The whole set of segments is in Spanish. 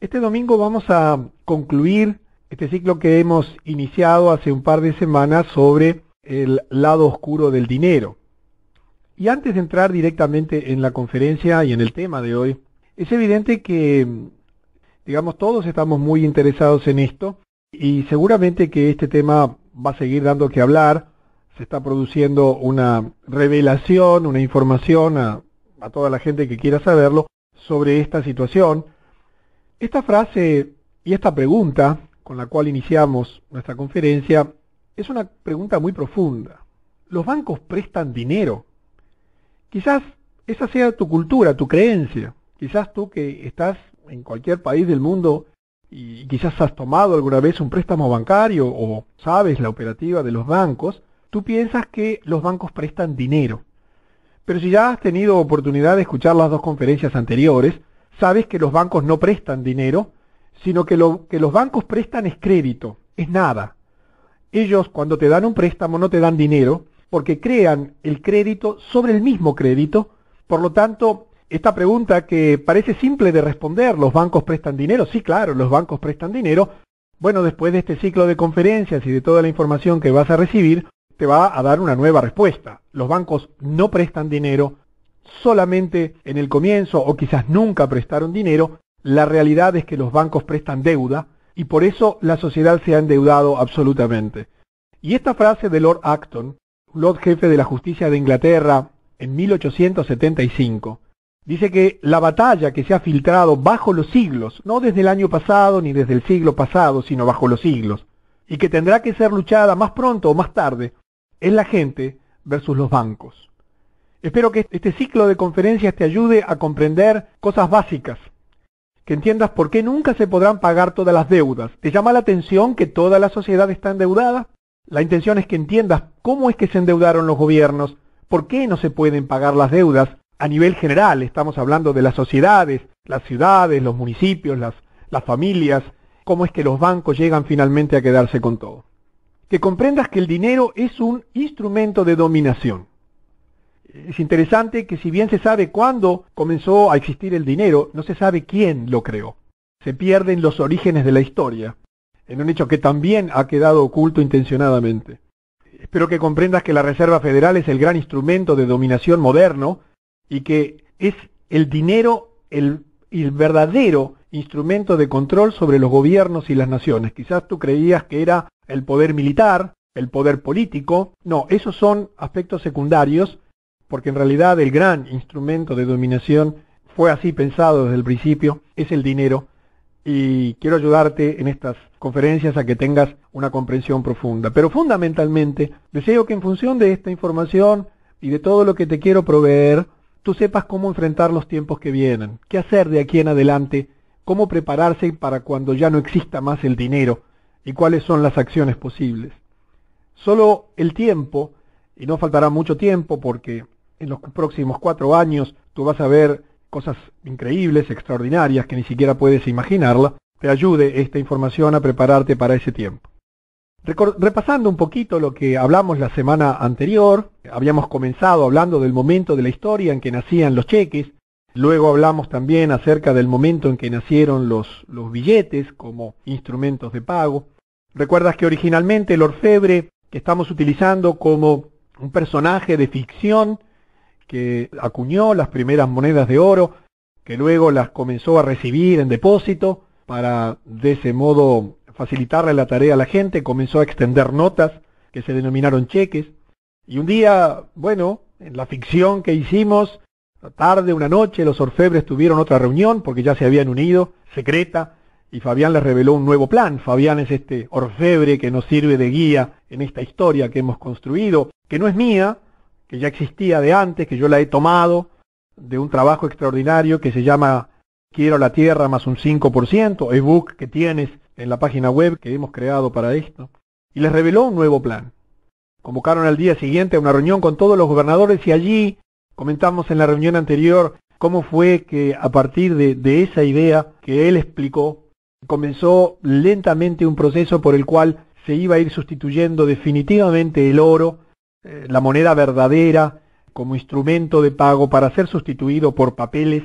Este domingo vamos a concluir este ciclo que hemos iniciado hace un par de semanas sobre el lado oscuro del dinero. Y antes de entrar directamente en la conferencia y en el tema de hoy, es evidente que, digamos, todos estamos muy interesados en esto y seguramente que este tema va a seguir dando que hablar. Se está produciendo una revelación, una información a toda la gente que quiera saberlo sobre esta situación. Esta frase y esta pregunta con la cual iniciamos nuestra conferencia es una pregunta muy profunda. ¿Los bancos prestan dinero? Quizás esa sea tu cultura, tu creencia. Quizás tú que estás en cualquier país del mundo y quizás has tomado alguna vez un préstamo bancario o sabes la operativa de los bancos, tú piensas que los bancos prestan dinero. Pero si ya has tenido oportunidad de escuchar las dos conferencias anteriores, sabes que los bancos no prestan dinero, sino que lo que los bancos prestan es crédito, es nada. Ellos cuando te dan un préstamo no te dan dinero, porque crean el crédito sobre el mismo crédito. Por lo tanto, esta pregunta que parece simple de responder, ¿los bancos prestan dinero? Sí, claro, los bancos prestan dinero. Bueno, después de este ciclo de conferencias y de toda la información que vas a recibir, te va a dar una nueva respuesta. Los bancos no prestan dinero, solamente en el comienzo o quizás nunca prestaron dinero. La realidad es que los bancos prestan deuda y por eso la sociedad se ha endeudado absolutamente. Y esta frase de Lord Acton, Lord Jefe de la Justicia de Inglaterra en 1875, dice que la batalla que se ha filtrado bajo los siglos, no desde el año pasado ni desde el siglo pasado, sino bajo los siglos, y que tendrá que ser luchada más pronto o más tarde, es la gente versus los bancos. Espero que este ciclo de conferencias te ayude a comprender cosas básicas, que entiendas por qué nunca se podrán pagar todas las deudas. ¿Te llama la atención que toda la sociedad está endeudada? La intención es que entiendas cómo es que se endeudaron los gobiernos, por qué no se pueden pagar las deudas a nivel general. Estamos hablando de las sociedades, las ciudades, los municipios, las familias, cómo es que los bancos llegan finalmente a quedarse con todo. Que comprendas que el dinero es un instrumento de dominación. Es interesante que si bien se sabe cuándo comenzó a existir el dinero, no se sabe quién lo creó. Se pierden los orígenes de la historia, en un hecho que también ha quedado oculto intencionadamente. Espero que comprendas que la Reserva Federal es el gran instrumento de dominación moderno y que es el dinero el verdadero instrumento de control sobre los gobiernos y las naciones. Quizás tú creías que era el poder militar, el poder político. No, esos son aspectos secundarios, porque en realidad el gran instrumento de dominación fue así pensado desde el principio, es el dinero, y quiero ayudarte en estas conferencias a que tengas una comprensión profunda. Pero fundamentalmente, deseo que en función de esta información y de todo lo que te quiero proveer, tú sepas cómo enfrentar los tiempos que vienen, qué hacer de aquí en adelante, cómo prepararse para cuando ya no exista más el dinero y cuáles son las acciones posibles. Solo el tiempo, y no faltará mucho tiempo porque en los próximos 4 años tú vas a ver cosas increíbles, extraordinarias, que ni siquiera puedes imaginarla, te ayude esta información a prepararte para ese tiempo. Repasando un poquito lo que hablamos la semana anterior, habíamos comenzado hablando del momento de la historia en que nacían los cheques, luego hablamos también acerca del momento en que nacieron los billetes como instrumentos de pago. Recuerdas que originalmente el orfebre, que estamos utilizando como un personaje de ficción, que acuñó las primeras monedas de oro, que luego las comenzó a recibir en depósito para de ese modo facilitarle la tarea a la gente, comenzó a extender notas que se denominaron cheques. Y un día, bueno, en la ficción que hicimos, tarde, una noche, los orfebres tuvieron otra reunión porque ya se habían unido, secreta, y Fabián les reveló un nuevo plan. Fabián es este orfebre que nos sirve de guía en esta historia que hemos construido, que no es mía, que ya existía de antes, que yo la he tomado de un trabajo extraordinario que se llama Quiero la Tierra más un 5%, ebook que tienes en la página web que hemos creado para esto, y les reveló un nuevo plan. Convocaron al día siguiente a una reunión con todos los gobernadores y allí comentamos en la reunión anterior cómo fue que a partir de esa idea que él explicó, comenzó lentamente un proceso por el cual se iba a ir sustituyendo definitivamente el oro, la moneda verdadera, como instrumento de pago para ser sustituido por papeles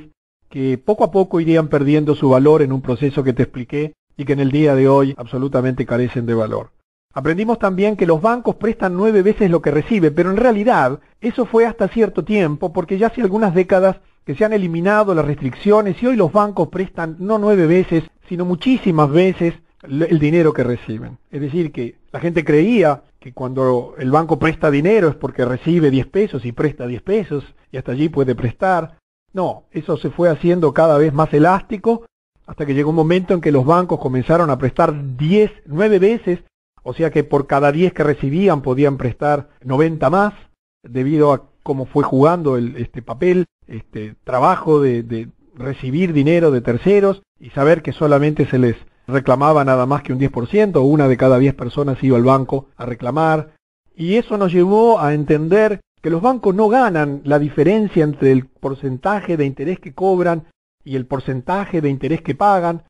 que poco a poco irían perdiendo su valor en un proceso que te expliqué y que en el día de hoy absolutamente carecen de valor. Aprendimos también que los bancos prestan 9 veces lo que reciben, pero en realidad eso fue hasta cierto tiempo, porque ya hace algunas décadas que se han eliminado las restricciones y hoy los bancos prestan no 9 veces, sino muchísimas veces el dinero que reciben. Es decir, que la gente creía que cuando el banco presta dinero es porque recibe 10 pesos y presta 10 pesos y hasta allí puede prestar. No, eso se fue haciendo cada vez más elástico hasta que llegó un momento en que los bancos comenzaron a prestar 9 veces, o sea que por cada 10 que recibían podían prestar 90 más, debido a cómo fue jugando este papel, este trabajo de recibir dinero de terceros y saber que solamente se les reclamaba nada más que un 10%, o una de cada 10 personas iba al banco a reclamar, y eso nos llevó a entender que los bancos no ganan la diferencia entre el porcentaje de interés que cobran y el porcentaje de interés que pagan,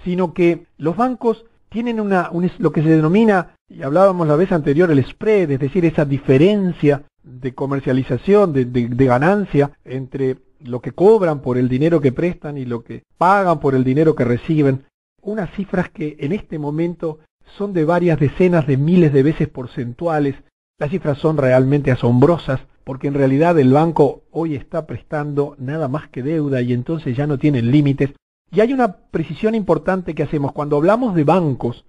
sino que los bancos tienen lo que se denomina, y hablábamos la vez anterior, el spread, es decir, esa diferencia de comercialización, de ganancia entre lo que cobran por el dinero que prestan y lo que pagan por el dinero que reciben. Unas cifras que en este momento son de varias decenas de miles de veces porcentuales. Las cifras son realmente asombrosas, porque en realidad el banco hoy está prestando nada más que deuda y entonces ya no tienen límites. Y hay una precisión importante que hacemos. Cuando hablamos de bancos,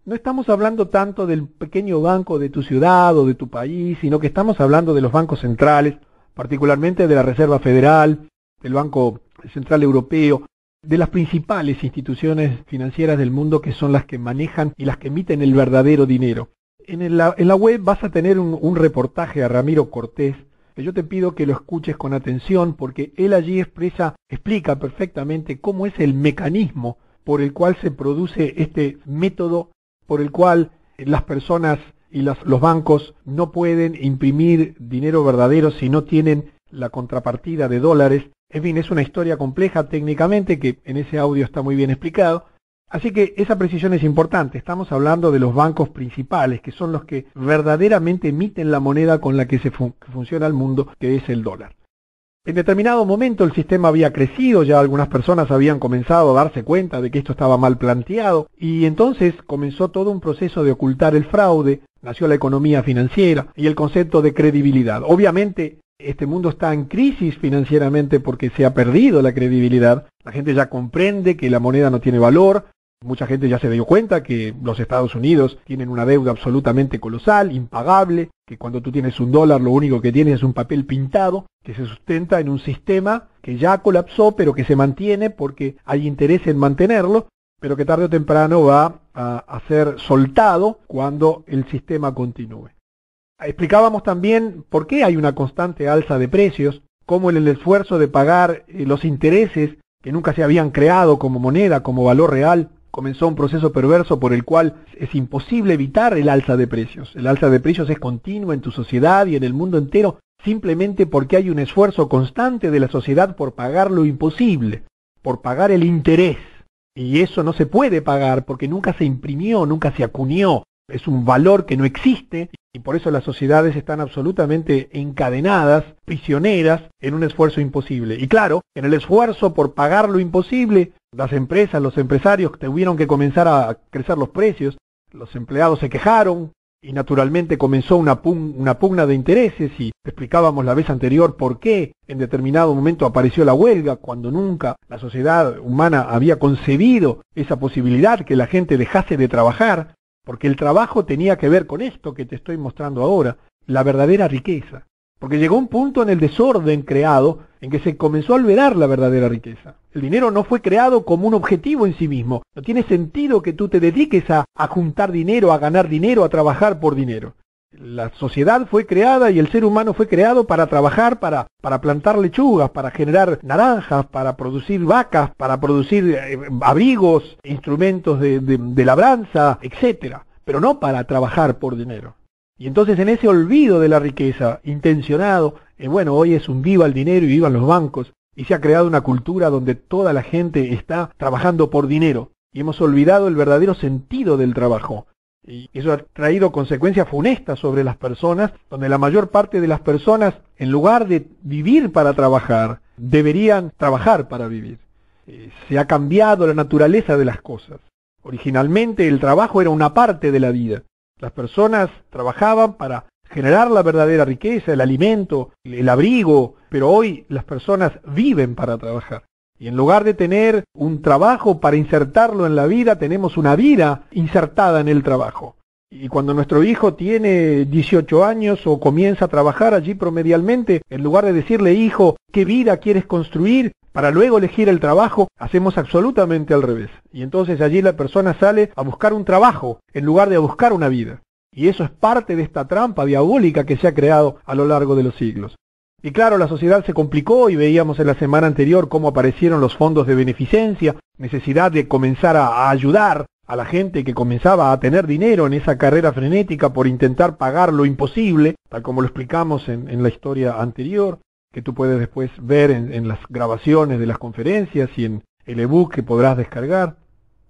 no estamos hablando tanto del pequeño banco de tu ciudad o de tu país, sino que estamos hablando de los bancos centrales, particularmente de la Reserva Federal, del Banco Central Europeo, de las principales instituciones financieras del mundo, que son las que manejan y las que emiten el verdadero dinero. En la web vas a tener un reportaje a Ramiro Cortés, que yo te pido que lo escuches con atención, porque él allí explica perfectamente cómo es el mecanismo por el cual se produce este método, por el cual las personas y los bancos no pueden imprimir dinero verdadero si no tienen la contrapartida de dólares. En fin, es una historia compleja técnicamente que en ese audio está muy bien explicado. Así que esa precisión es importante. Estamos hablando de los bancos principales, que son los que verdaderamente emiten la moneda con la que funciona el mundo, que es el dólar. En determinado momento el sistema había crecido, ya algunas personas habían comenzado a darse cuenta de que esto estaba mal planteado, y entonces comenzó todo un proceso de ocultar el fraude, nació la economía financiera y el concepto de credibilidad. Obviamente, este mundo está en crisis financieramente porque se ha perdido la credibilidad. La gente ya comprende que la moneda no tiene valor. Mucha gente ya se dio cuenta que los Estados Unidos tienen una deuda absolutamente colosal, impagable, que cuando tú tienes un dólar lo único que tienes es un papel pintado, que se sustenta en un sistema que ya colapsó, pero que se mantiene porque hay interés en mantenerlo, pero que tarde o temprano va a ser soltado cuando el sistema continúe. Explicábamos también por qué hay una constante alza de precios, cómo en el esfuerzo de pagar los intereses que nunca se habían creado como moneda, como valor real, comenzó un proceso perverso por el cual es imposible evitar el alza de precios. El alza de precios es continua en tu sociedad y en el mundo entero, simplemente porque hay un esfuerzo constante de la sociedad por pagar lo imposible, por pagar el interés. Y eso no se puede pagar porque nunca se imprimió, nunca se acuñó. Es un valor que no existe y por eso las sociedades están absolutamente encadenadas, prisioneras, en un esfuerzo imposible. Y claro, en el esfuerzo por pagar lo imposible, las empresas, los empresarios tuvieron que comenzar a crecer los precios, los empleados se quejaron y naturalmente comenzó una pugna de intereses y explicábamos la vez anterior por qué en determinado momento apareció la huelga cuando nunca la sociedad humana había concebido esa posibilidad que la gente dejase de trabajar. Porque el trabajo tenía que ver con esto que te estoy mostrando ahora, la verdadera riqueza. Porque llegó un punto en el desorden creado en que se comenzó a olvidar la verdadera riqueza. El dinero no fue creado como un objetivo en sí mismo. No tiene sentido que tú te dediques a juntar dinero, a ganar dinero, a trabajar por dinero. La sociedad fue creada y el ser humano fue creado para trabajar, para plantar lechugas, para generar naranjas, para producir vacas, para producir abrigos, instrumentos de labranza, etcétera, pero no para trabajar por dinero. Y entonces en ese olvido de la riqueza intencionado, hoy es un viva el dinero y vivan los bancos, y se ha creado una cultura donde toda la gente está trabajando por dinero, y hemos olvidado el verdadero sentido del trabajo. Y eso ha traído consecuencias funestas sobre las personas, donde la mayor parte de las personas, en lugar de vivir para trabajar, deberían trabajar para vivir. Se ha cambiado la naturaleza de las cosas. Originalmente el trabajo era una parte de la vida. Las personas trabajaban para generar la verdadera riqueza, el alimento, el abrigo, pero hoy las personas viven para trabajar. Y en lugar de tener un trabajo para insertarlo en la vida, tenemos una vida insertada en el trabajo. Y cuando nuestro hijo tiene 18 años o comienza a trabajar allí promedialmente, en lugar de decirle, hijo, ¿qué vida quieres construir? Para luego elegir el trabajo, hacemos absolutamente al revés. Y entonces allí la persona sale a buscar un trabajo en lugar de a buscar una vida. Y eso es parte de esta trampa diabólica que se ha creado a lo largo de los siglos. Y claro, la sociedad se complicó y veíamos en la semana anterior cómo aparecieron los fondos de beneficencia, necesidad de comenzar a ayudar a la gente que comenzaba a tener dinero en esa carrera frenética por intentar pagar lo imposible, tal como lo explicamos en la historia anterior, que tú puedes después ver en las grabaciones de las conferencias y en el ebook que podrás descargar.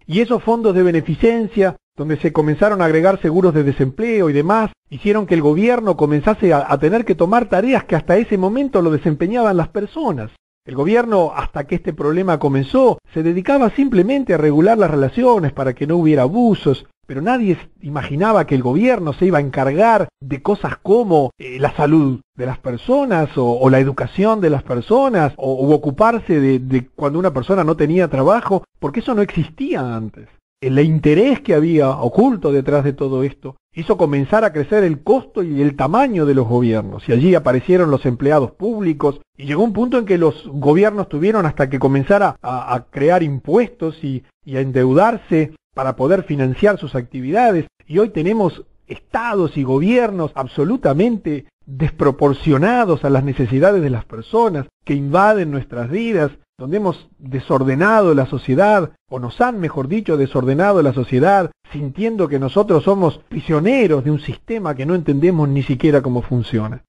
Y esos fondos de beneficencia, donde se comenzaron a agregar seguros de desempleo y demás, hicieron que el gobierno comenzase a tener que tomar tareas que hasta ese momento lo desempeñaban las personas. El gobierno, hasta que este problema comenzó, se dedicaba simplemente a regular las relaciones para que no hubiera abusos, pero nadie imaginaba que el gobierno se iba a encargar de cosas como la salud de las personas o la educación de las personas o ocuparse de cuando una persona no tenía trabajo, porque eso no existía antes. El interés que había oculto detrás de todo esto hizo comenzar a crecer el costo y el tamaño de los gobiernos, y allí aparecieron los empleados públicos, y llegó un punto en que los gobiernos tuvieron hasta que comenzar a crear impuestos y a endeudarse para poder financiar sus actividades, y hoy tenemos estados y gobiernos absolutamente desproporcionados a las necesidades de las personas, que invaden nuestras vidas, donde hemos desordenado la sociedad, o nos han, mejor dicho, desordenado la sociedad, sintiendo que nosotros somos prisioneros de un sistema que no entendemos ni siquiera cómo funciona.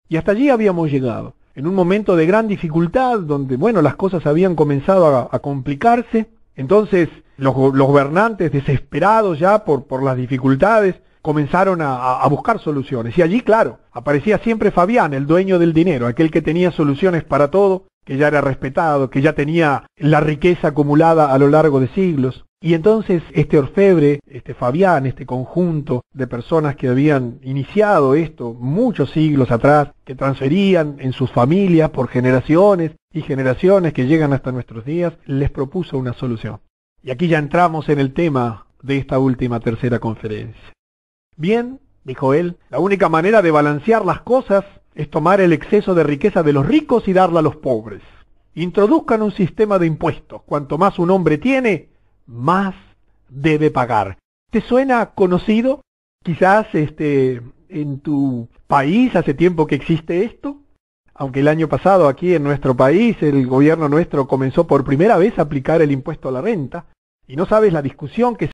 Y hasta allí habíamos llegado, en un momento de gran dificultad, donde, bueno, las cosas habían comenzado a complicarse. Entonces los gobernantes, desesperados ya por las dificultades, comenzaron a buscar soluciones. Y allí, claro, aparecía siempre Fabián, el dueño del dinero, aquel que tenía soluciones para todo, que ya era respetado, que ya tenía la riqueza acumulada a lo largo de siglos. Y entonces este orfebre, este Fabián, este conjunto de personas que habían iniciado esto muchos siglos atrás, que transferían en sus familias por generaciones y generaciones que llegan hasta nuestros días, les propuso una solución. Y aquí ya entramos en el tema de esta última tercera conferencia. Bien, dijo él, la única manera de balancear las cosas es tomar el exceso de riqueza de los ricos y darla a los pobres. Introduzcan un sistema de impuestos. Cuanto más un hombre tiene, más debe pagar. ¿Te suena conocido? Quizás en tu país hace tiempo que existe esto. Aunque el año pasado aquí en nuestro país el gobierno nuestro comenzó por primera vez a aplicar el impuesto a la renta. Y no sabes la discusión que